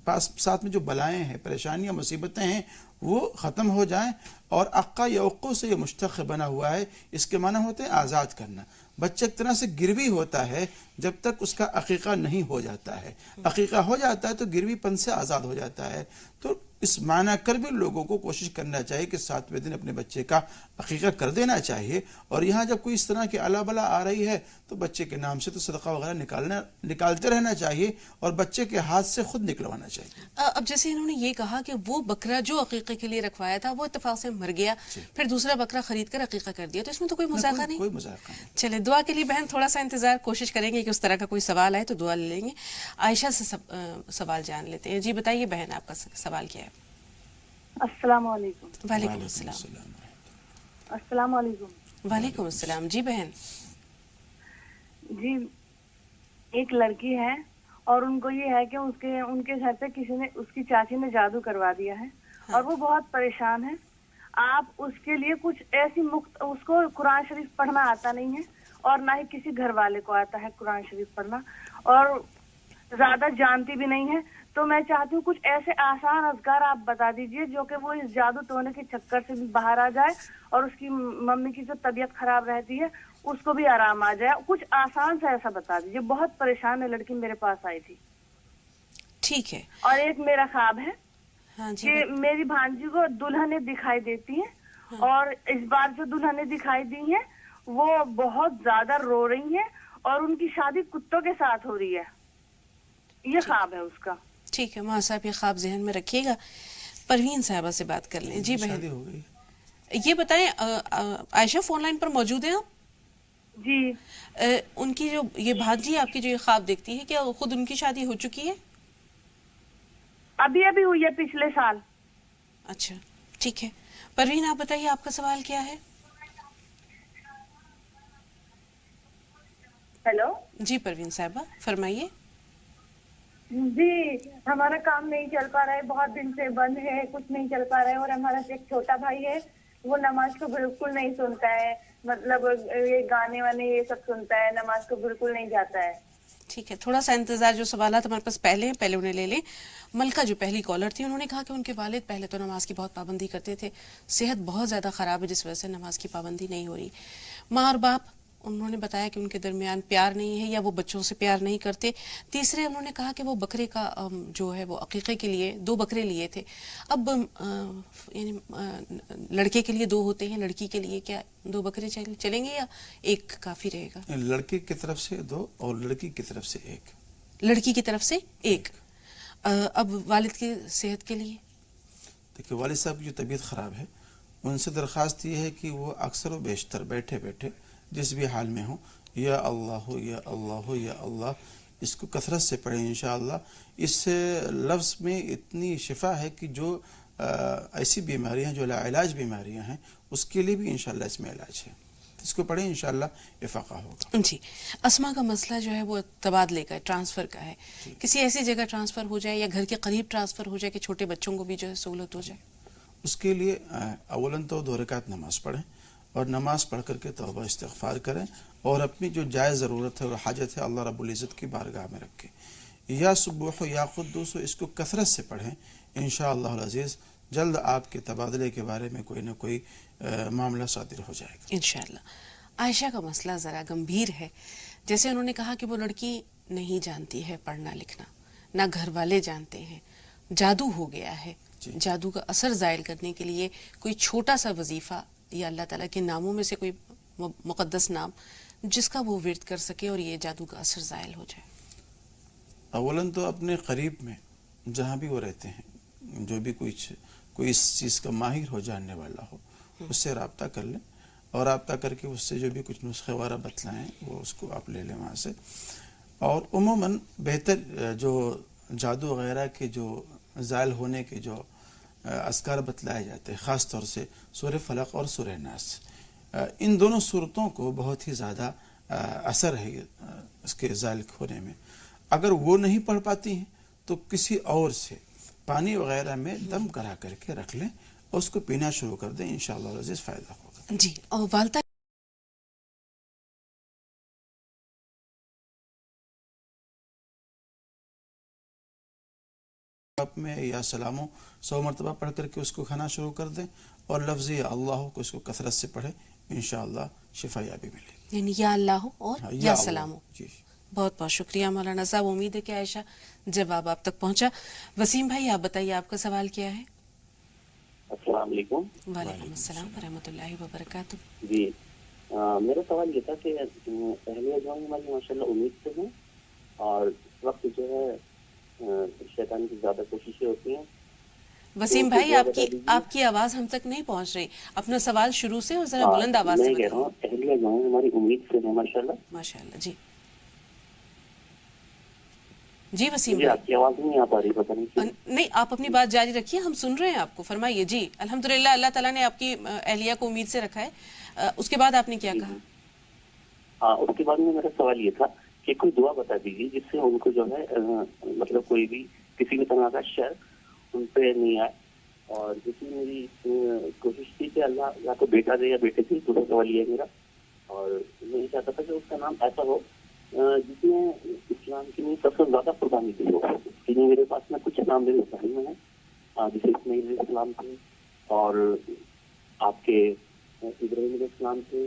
پاس ساتھ میں جو بلائیں ہیں، پریشانیاں، مصیبتیں ہیں، وہ ختم ہو جائیں. اور عقہ یا عقو سے یہ مشتق بنا ہوا ہے، اس کے معنی ہوتے ہیں آزاد کرنا. بچہ ایک طرح سے گروی ہوتا ہے جب تک اس کا عقیقہ نہیں ہو جاتا ہے. عقیقہ ہو جاتا ہے تو گروی پن سے آزاد ہو جاتا ہے. تو اس معنی کر بھی لوگوں کو کوشش کرنا چاہیے کہ 7ویں دن اپنے بچے کا عقیقہ کر دینا چاہیے. اور یہاں جب کوئی اس طرح کی الا بلا آ رہی ہے تو بچے کے نام سے تو صدقہ وغیرہ نکالتے رہنا چاہیے اور بچے کے ہاتھ سے خود نکلوانا چاہیے. اب جیسے انہوں نے یہ کہا کہ وہ بکرا جو عقیقے کے لیے رکھوایا تھا وہ اتفاق سے مر گیا، پھر دوسرا بکرا خرید کر عقیقہ کر دیا، تو اس میں تو کوئی مذاقہ نہیں؟ کوئی مذاقہ نہیں. چلے دعا کے لیے بہن تھوڑا سا انتظار، کوشش کریں گے کہ اس طرح کا کوئی سوال آئے تو دعا لے لیں گے. عائشہ سے سوال جان لیتے ہیں. جی بتائیے بہن، آپ کا سوال کیا ہے؟ السلام علیکم. وعلیکم السلام. السلام علیکم. وعلیکم السلام. جی بہن. جی ایک لڑکی ہے اور ان کو یہ ہے کہ ان کے گھر پہ کسی نے، اس کی چاچی نے جادو کروا دیا ہے اور وہ بہت پریشان ہے. آپ اس کے لیے کچھ ایسی اس کو قرآن شریف پڑھنا آتا نہیں ہے اور نہ ہی کسی گھر والے کو آتا ہے قرآن شریف پڑھنا، اور زیادہ جانتی بھی نہیں ہے. تو میں چاہتی ہوں کچھ ایسے آسان اذکار آپ بتا دیجئے جو کہ وہ اس جادو ٹونے کے چکر سے بھی باہر آ جائے اور اس کی ممی کی جو طبیعت خراب رہتی ہے اس کو بھی آرام آ جائے. کچھ آسان سے ایسا بتا دیجئے. بہت پریشان ہے لڑکی، میرے پاس آئی تھی. ٹھیک ہے. اور ایک میرا خواب ہے کہ میری بھانجی کو دلہنیں دکھائی دیتی ہیں اور اس بار جو دلہنیں دکھائی دی ہیں وہ بہت زیادہ رو رہی ہیں اور ان کی شادی کتوں کے ساتھ ہو رہی ہے. یہ خواب ہے اس کا. ٹھیک ہے ماں صاحب، یہ خواب ذہن میں رکھیے گا. پروین صاحبہ سے بات کر لیں. جی بہن یہ بتائیں، عائشہ فون لائن پر موجود ہیں آپ؟ جی. ان کی جو یہ بھانجی آپ کی جو یہ خواب دیکھتی ہے، کیا خود ان کی شادی ہو چکی ہے؟ ابھی ہوئی ہے پچھلے سال. اچھا ٹھیک ہے. پروین آپ بتائیے آپ کا سوال کیا ہے؟ ہیلو. جی پروین صاحبہ فرمائیے. جی ہمارا کام نہیں چل پا رہا ہے، بہت دن سے بند ہے، کچھ نہیں چل پا رہا ہے. اور ہمارا ایک چھوٹا بھائی ہے، وہ نماز کو بالکل نہیں سنتا ہے، مطلب یہ گانے وانے یہ سب سنتا ہے، نماز کو بالکل نہیں جاتا ہے. ٹھیک ہے تھوڑا سا انتظار. جو سوالات ہمارے پاس پہلے ہیں پہلے انہیں لے لیں. ملکہ جو پہلی کالر تھی انہوں نے کہا کہ ان کے والد پہلے تو نماز کی بہت پابندی کرتے تھے، صحت بہت زیادہ خراب ہے جس وجہ سے نماز کی پابندی نہیں ہو رہی. ماں اور باپ انہوں نے بتایا کہ ان کے درمیان پیار نہیں ہے یا وہ بچوں سے پیار نہیں کرتے. تیسرے انہوں نے کہا کہ وہ بکرے کا جو ہے وہ عقیقے کے لیے 2 بکرے لیے تھے. اب یعنی لڑکے کے لیے 2 ہوتے ہیں، لڑکی کے لیے کیا 2 بکرے چلیں گے یا ایک کافی رہے گا؟ لڑکے کی طرف سے 2 اور لڑکی کی طرف سے 1. لڑکی کی طرف سے 1. اب والد کی صحت کے لیے دیکھیے، والد صاحب کی جو طبیعت خراب ہے ان سے درخواست یہ ہے کہ وہ اکثر و بیشتر بیٹھے بیٹھے جس بھی حال میں ہوں یا اللہ یا اللہ یا اللہ اس کو کثرت سے پڑھیں انشاءاللہ. اس لفظ میں اتنی شفا ہے کہ جو ایسی بیماریاں جو لا علاج بیماریاں ہیں اس کے لیے بھی انشاءاللہ اس میں علاج ہے. اس کو پڑھیں انشاءاللہ افاقہ ہوگا. جی اسما کا مسئلہ جو ہے وہ تبادلے کا ہے، ٹرانسفر کا ہے. کسی ایسی جگہ ٹرانسفر ہو جائے یا گھر کے قریب ٹرانسفر ہو جائے کہ چھوٹے بچوں کو بھی جو ہے سہولت ہو جائے. اس کے لیے اولاً تو 2 رکعت نماز پڑھیں اور نماز پڑھ کر کے توبہ استغفار کریں اور اپنی جو جائز ضرورت ہے اور حاجت ہے اللہ رب العزت کی بارگاہ میں رکھیں. یا سبوح یا قدوس اس کو کثرت سے پڑھیں، انشاءاللہ العزیز جلد آپ کے تبادلے کے بارے میں کوئی نہ کوئی معاملہ صادر ہو جائے گا انشاءاللہ. عائشہ کا مسئلہ ذرا گمبھیر ہے. جیسے انہوں نے کہا کہ وہ لڑکی نہیں جانتی ہے پڑھنا لکھنا، نہ گھر والے جانتے ہیں، جادو ہو گیا ہے. جادو کا اثر زائل کرنے کے لیے کوئی چھوٹا سا وظیفہ یا اللہ تعالیٰ کے ناموں میں سے کوئی مقدس نام جس کا وہ ورد کر سکے اور یہ جادو کا اثر زائل ہو جائے. اولاً تو اپنے قریب میں جہاں بھی وہ رہتے ہیں جو بھی کوئی اس چیز کا ماہر ہو، جاننے والا ہو، اس سے رابطہ کر لیں اور رابطہ کر کے اس سے جو بھی کچھ نسخے وغیرہ بتلائیں وہ اس کو آپ لے لیں وہاں سے. اور عموماً بہتر جو جادو وغیرہ کے جو زائل ہونے کے جو اذکار بتلائے جاتے ہیں، خاص طور سے سورہ فلق اور سورہ ناس، ان دونوں صورتوں کو بہت ہی زیادہ اثر ہے اس کے زائل ہونے میں. اگر وہ نہیں پڑھ پاتی ہیں تو کسی اور سے پانی وغیرہ میں دم کرا کر کے رکھ لیں اور اس کو پینا شروع کر دیں، انشاءاللہ العزیز فائدہ ہوگا. جی اور والدہ آپ میں یا سلامو 100 مرتبہ پڑھ کر کے اس کو کھانا شروع کر دیں اور لفظ یا اللہ کو اس کو کثرت سے پڑھیں، انشاءاللہ شفا یابی ملے گی. یعنی یا اللہ اور یا سلامو. جی بہت بہت شکریہ مولانا صاحب. امید ہے کہ عائشہ جواب آپ تک پہنچا. وسیم بھائی آپ بتائیے آپ کا سوال کیا ہے؟ السلام علیکم. وعلیکم السلام ورحمۃ اللہ وبرکاتہ. جی میرا سوال یہ تھا کہ اہلیہ جو ہے ہماری ماشاء اللہ امید سے ہیں اور اس وقت جو ہے شیطان کی زیادہ کوششیں ہوتی ہیں. وسیم بھائی آپ کی آواز ہم تک نہیں پہنچ رہی. اپنا سوال شروع سے اور ذرا بلند آواز سے میں کہہ رہا ہوں اہلیہ جو ہے ہماری امید سے ہیں ماشاء اللہ. ماشاء اللہ. جی جی وسیم آپ کی آواز نہیں آ پا رہی، پتہ نہیں آپ اپنی بات جاری رکھیے، ہم سن رہے ہیں آپ کو. فرمائیے. جی الحمدللہ اللہ تعالیٰ نے آپ کی اہلیہ کو امید سے رکھا ہے. اس کے بعد آپ نے کیا کہا؟ ہاں اس کے بعد میں میرا سوال یہ تھا کہ کوئی دعا بتا دیجیے جس سے ان کو جو ہے مطلب کوئی بھی کسی بھی طرح کا شر ان پہ نہیں آئے. اور جس میں میری کوشش تھی کہ اللہ یا تو بیٹا دے یا بیٹے تھی. دوسرا سوال یہ ہے میرا، اور میں یہ چاہتا تھا کہ اس کا نام ایسا ہو جس میں اسلام کے لیے سب سے زیادہ قربانی دی ہو. میرے پاس میں کچھ نام میرے ذہن میں ہیں جیسے اسماعیل علیہ السلام تھے اور آپ کے ابراہیم علیہ السلام تھے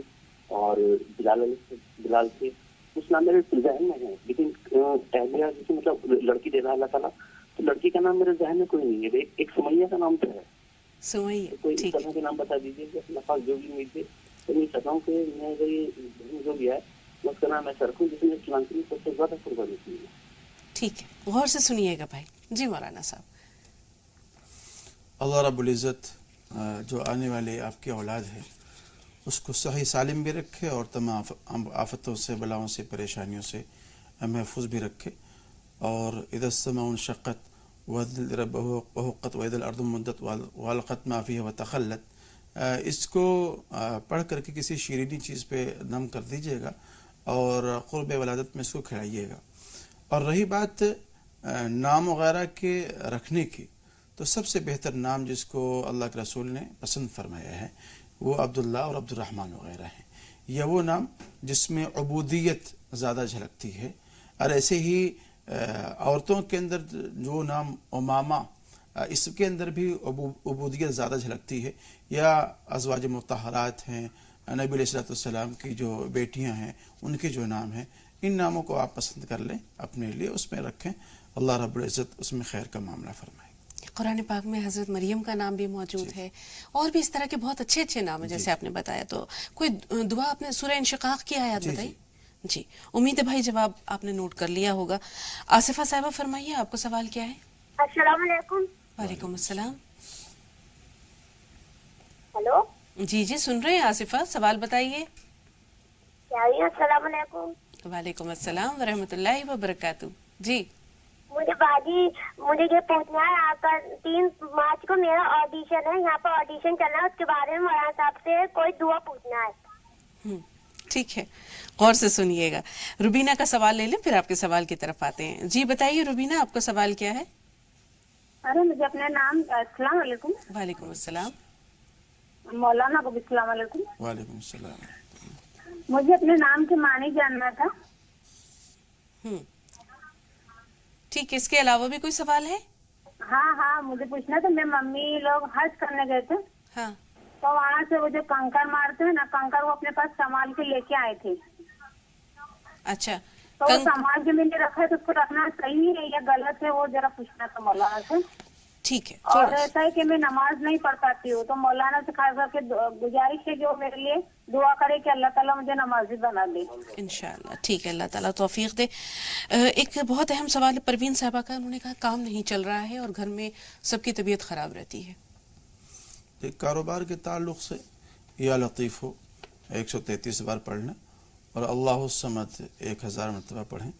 اور بلال تھے. کچھ نام میرے ذہن میں ہیں لیکن اہلیہ جیسے مطلب لڑکی دے رہا اللہ تعالیٰ تو لڑکی کا نام میرے ذہن میں کوئی نہیں ہے. ایک سمیہ کا نام تو ہے. سمیہ کوئی اس طرح کے نام بتا دیجیے کہ اللہ پاک جو بھی امید دے. تو میں چاہتا ہوں کہ میں یہ جو بھی ہے اس کا نام ایسا رکھوں جس میں اسلام کے لیے سب سے زیادہ قربانی کی ہے. ٹھیک ہے غور سے سنیے گا بھائی. جی مولانا صاحب. اللہ رب العزت جو آنے والے آپ کی اولاد ہے اس کو صحیح سالم بھی رکھے اور تمام آفتوں سے بلاؤں سے پریشانیوں سے محفوظ بھی رکھے. اور اذا السماء انشقت واذا الارض انشقت واذا الارض مدت والقت ما فيها وتخلت، اس کو پڑھ کر کے کسی شیرینی چیز پہ نم کر دیجیے گا اور قرب ولادت میں اس کو کھلائیے گا. اور رہی بات نام وغیرہ کے رکھنے کی، تو سب سے بہتر نام جس کو اللہ کے رسول نے پسند فرمایا ہے وہ عبداللہ اور عبد الرحمن وغیرہ ہیں. یا وہ نام جس میں عبودیت زیادہ جھلکتی ہے. اور ایسے ہی عورتوں کے اندر جو نام امامہ، اس کے اندر بھی عبودیت زیادہ جھلکتی ہے. یا ازواج مطہرات ہیں، نبی علیہ السلام کی جو بیٹیاں ہیں ان کے جو نام ہیں، ان ناموں کو آپ پسند کر لیں اپنے لیے، اس میں رکھیں. اللہ رب العزت اس میں خیر کا معاملہ فرمائے. قرآن پاک میں حضرت مریم کا نام بھی موجود ہے اور بھی اس طرح کے بہت اچھے اچھے نام ہیں جیسے آپ نے بتایا. تو کوئی دعا آپ نے سورہ انشقاق کی آیات بتائی؟ جی امید ہے بھائی جواب آپ نے نوٹ کر لیا ہوگا. آصفہ صاحبہ فرمائیے آپ کو سوال کیا ہے؟ السلام علیکم. وعلیکم السلام. ہلو جی جی سن رہے ہیں آصفہ، سوال بتائیے. السلام علیکم. وعلیکم السلام ورحمۃ اللہ وبرکاتہ. جی مجھے باجی مجھے یہ پوچھنا ہے، آپ کا 3 مارچ کو میرا آڈیشن ہے، یہاں پر آڈیشن کرنا ہے، اس کے بارے میں مولانا صاحب سے کوئی دعا پوچھنا ہے. ٹھیک ہے، غور سے سنیے گا. روبینہ کا سوال لے لیں، پھر آپ کے سوال کی طرف آتے ہیں. جی بتائیے روبینہ، آپ کا سوال کیا ہے؟ ارے مجھے اپنے نام، السلام علیکم. وعلیکم السلام. مولانا کو بھی السلام علیکم. وعلیکم السلام. مجھے اپنے نام کے معنی جاننا تھا. ٹھیک ہے، اس کے علاوہ بھی کوئی سوال ہے؟ ہاں مجھے پوچھنا تھا. میری ممی لوگ حج کرنے گئے تھے، ہاں. تو وہاں سے وہ جو کنکر مارتے ہیں نا، کنکر وہ اپنے پاس سنبھال کے لے کے آئے تھے. اچھا، تو وہ سنبھال کے میں نے رکھا ہے، تو اس کو رکھنا صحیح ہے یا غلط ہے، وہ ذرا پوچھنا تھا مولانا سے. ٹھیک ہے. اور ایسا ہے کہ میں نماز نہیں پڑھ پاتی ہوں، تو مولانا سے خاص کر کے گزارش ہے کہ وہ میرے لیے دعا کرے کہ اللہ تعالیٰ مجھے نمازی بنا دے. انشاءاللہ. ٹھیک ہے، اللہ تعالیٰ توفیق دے. ایک بہت اہم سوال ہے پروین صاحبہ کا. انہوں نے کہا کام نہیں چل رہا ہے اور گھر میں سب کی طبیعت خراب رہتی ہے. ایک کاروبار کے تعلق سے یا لطیف ہو 133 بار پڑھ لیں اور اللہ الصمد 1000 مرتبہ پڑھیں.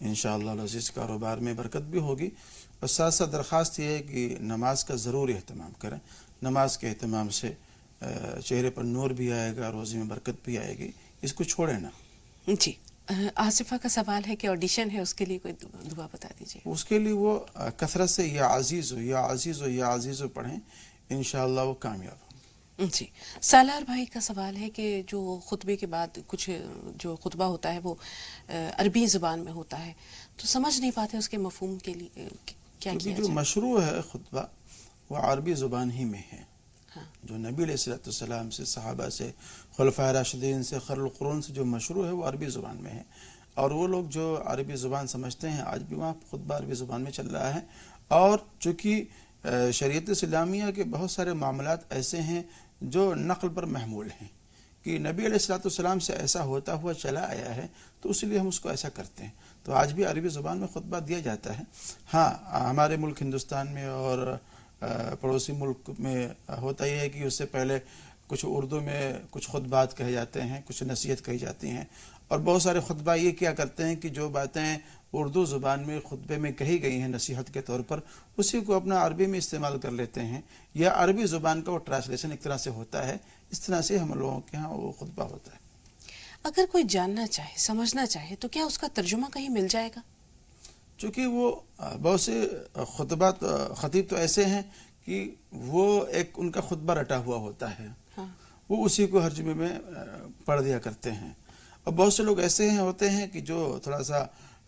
انشاءاللہ العزیز کاروبار میں برکت بھی ہوگی. اور ساتھ ساتھ درخواست یہ ہے کہ نماز کا ضرور اہتمام کریں. نماز کے اہتمام سے چہرے پر نور بھی آئے گا، روزی میں برکت بھی آئے گی. اس کو چھوڑیں نہ. جی آصفہ کا سوال ہے کہ آڈیشن ہے، اس کے لیے کوئی دعا بتا دیجیے. اس کے لیے وہ کثرت سے یا عزیز ہو یا عزیز ہو یا عزیز ہو پڑھیں، انشاءاللہ وہ کامیاب ہوں. جی سالار بھائی کا سوال ہے کہ جو خطبے کے بعد کچھ جو خطبہ ہوتا ہے وہ عربی زبان میں ہوتا ہے، تو سمجھ نہیں پاتے اس کے مفہوم کے لیے کیا کیا جو جائے؟ مشروع ہے خطبہ وہ عربی زبان ہی میں ہے. جو نبی علیہ السلام سے، صحابہ سے، خلفائے راشدین سے، خیر القرون سے جو مشروع ہے وہ عربی زبان میں ہے. اور وہ لوگ جو عربی زبان سمجھتے ہیں آج بھی وہاں خطبہ عربی زبان میں چل رہا ہے. اور چونکہ شریعت اسلامیہ کے بہت سارے معاملات ایسے ہیں جو نقل پر محمول ہیں کہ نبی علیہ السلام سے ایسا ہوتا ہوا چلا آیا ہے، تو اس لیے ہم اس کو ایسا کرتے ہیں. تو آج بھی عربی زبان میں خطبہ دیا جاتا ہے. ہاں ہمارے ملک ہندوستان میں اور پڑوسی ملک میں ہوتا یہ ہے کہ اس سے پہلے کچھ اردو میں کچھ خطبات کہے جاتے ہیں، کچھ نصیحت کہی جاتی ہیں. اور بہت سارے خطبہ یہ کیا کرتے ہیں کہ جو باتیں اردو زبان میں خطبے میں کہی گئی ہیں نصیحت کے طور پر، اسی کو اپنا عربی میں استعمال کر لیتے ہیں، یا عربی زبان کا وہ ٹرانسلیشن ایک طرح سے ہوتا ہے. اس طرح سے ہم لوگوں کے ہاں وہ خطبہ ہوتا ہے. اگر کوئی جاننا چاہے، سمجھنا چاہے، تو کیا اس کا ترجمہ کہیں مل جائے گا؟ چونکہ وہ بہت سے خطبات خطیب تو ایسے ہیں کہ وہ ایک ان کا خطبہ رٹا ہوا ہوتا ہے، وہ اسی کو ہر جمعے میں پڑھ دیا کرتے ہیں. اور بہت سے لوگ ایسے ہیں ہوتے ہیں کہ جو تھوڑا سا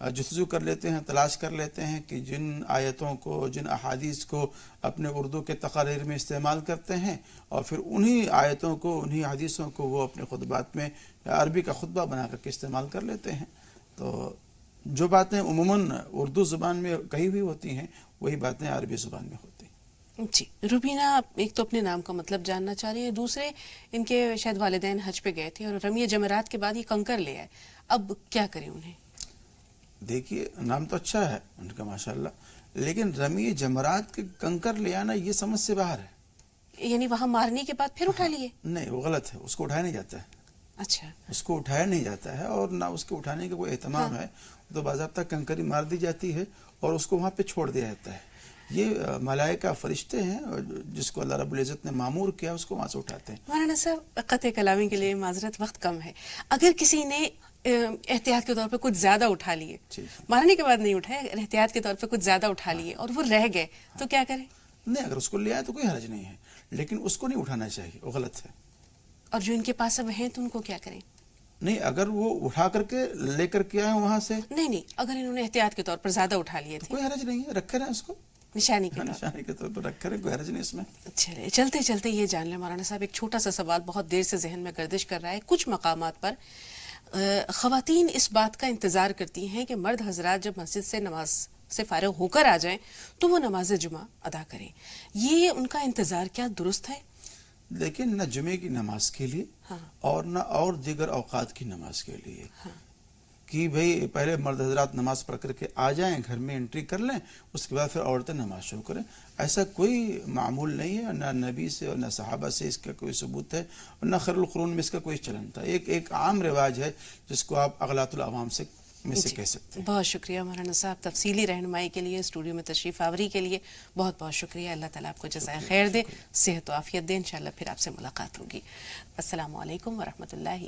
جستجو کر لیتے ہیں، تلاش کر لیتے ہیں کہ جن آیتوں کو، جن احادیث کو اپنے اردو کے تقاریر میں استعمال کرتے ہیں، اور پھر انہی آیتوں کو، انہی حدیثوں کو وہ اپنے خطبات میں عربی کا خطبہ بنا کر کے استعمال کر لیتے ہیں. تو جو باتیں عموماً اردو زبان میں کہی ہوئی ہوتی ہیں وہی باتیں عربی زبان میں ہوتی ہیں. جی روبینہ ایک تو اپنے نام کا مطلب جاننا چاہ رہی ہے، دوسرے ان کے شاید والدین حج پہ گئے تھے اور رمی جمرات کے بعد یہ کنکر لے آئے، اب کیا کریں انہیں؟ دیکھیے نام تو اچھا ہے ان کا ماشاءاللہ، لیکن رمی جمرات کے کنکر لے آنا یہ سمجھ سے باہر ہے. یعنی وہاں مارنے کے بعد پھر اٹھا لیے؟ نہیں، وہ غلط ہے. اس کو اٹھایا نہیں جاتا ہے. اچھا، اس کو اٹھایا نہیں جاتا ہے، اور نہ اس کے اٹھانے کا کوئی اہتمام ہے. تو باضابطہ کنکری مار دی جاتی ہے اور اس کو وہاں پہ چھوڑ دیا جاتا ہے. یہ ملائکہ فرشتے ہیں جس کو اللہ رب العزت نے معمور کیا، اس کو وہاں سے اٹھاتے ہیں. مولانا صاحب قطع کلامی کے لیے معذرت، وقت کم ہے. اگر کسی نے احتیاط کے طور پہ کچھ زیادہ اٹھا لیے، مارنے کے بعد نہیں اٹھائے، احتیاط کے طور پہ کچھ زیادہ اٹھا لیے اور وہ رہ گئے، تو کیا کریں؟ نہیں، اگر اس کو لے آئے تو کوئی حرج نہیں ہے، لیکن اس کو نہیں اٹھانا چاہیے، وہ غلط ہے. اور جو ان کے پاس اب ہیں تو ان کو کیا کریں؟ نہیں، اگر وہ اٹھا کر کے لے کر کے آئے وہاں سے، نہیں، اگر انہوں نے احتیاط کے طور پر زیادہ اٹھا لیے تھے، کوئی حرج نہیں ہے، رکھے رہے اس کو نشانی کے طور پر رکھے رہے، کوئی حرج نہیں اس میں. چلے چلتے چلتے یہ جان لیں مولانا صاحب، ایک چھوٹا سا سوال بہت دیر سے ذہن میں گردش کر رہا ہے. کچھ مقامات پر خواتین اس بات کا انتظار کرتی ہیں کہ مرد حضرات جب مسجد سے نماز سے فارغ ہو کر آ جائیں تو وہ نماز جمعہ ادا کریں. یہ ان کا انتظار کیا درست ہے؟ لیکن نہ جمعے کی نماز کے لیے اور نہ اور دیگر اوقات کی نماز کے لیے کہ بھئی پہلے مرد حضرات نماز پڑھ کر کے آ جائیں، گھر میں انٹری کر لیں، اس کے بعد پھر عورتیں نماز شروع کریں. ایسا کوئی معمول نہیں ہے، نہ نبی سے اور نہ صحابہ سے اس کا کوئی ثبوت ہے، اور نہ خیر القرون میں اس کا کوئی چلن تھا. ایک عام رواج ہے جس کو آپ اغلاط العوام سے کہہ سکتے ہیں. بہت شکریہ مولانا صاحب تفصیلی رہنمائی کے لیے، اسٹوڈیو میں تشریف آوری کے لیے بہت بہت شکریہ. اللہ تعالیٰ آپ کو جزائے خیر دے، صحت و عافیت دے. انشاءاللہ پھر آپ سے ملاقات ہوگی. السلام علیکم ورحمۃ اللہ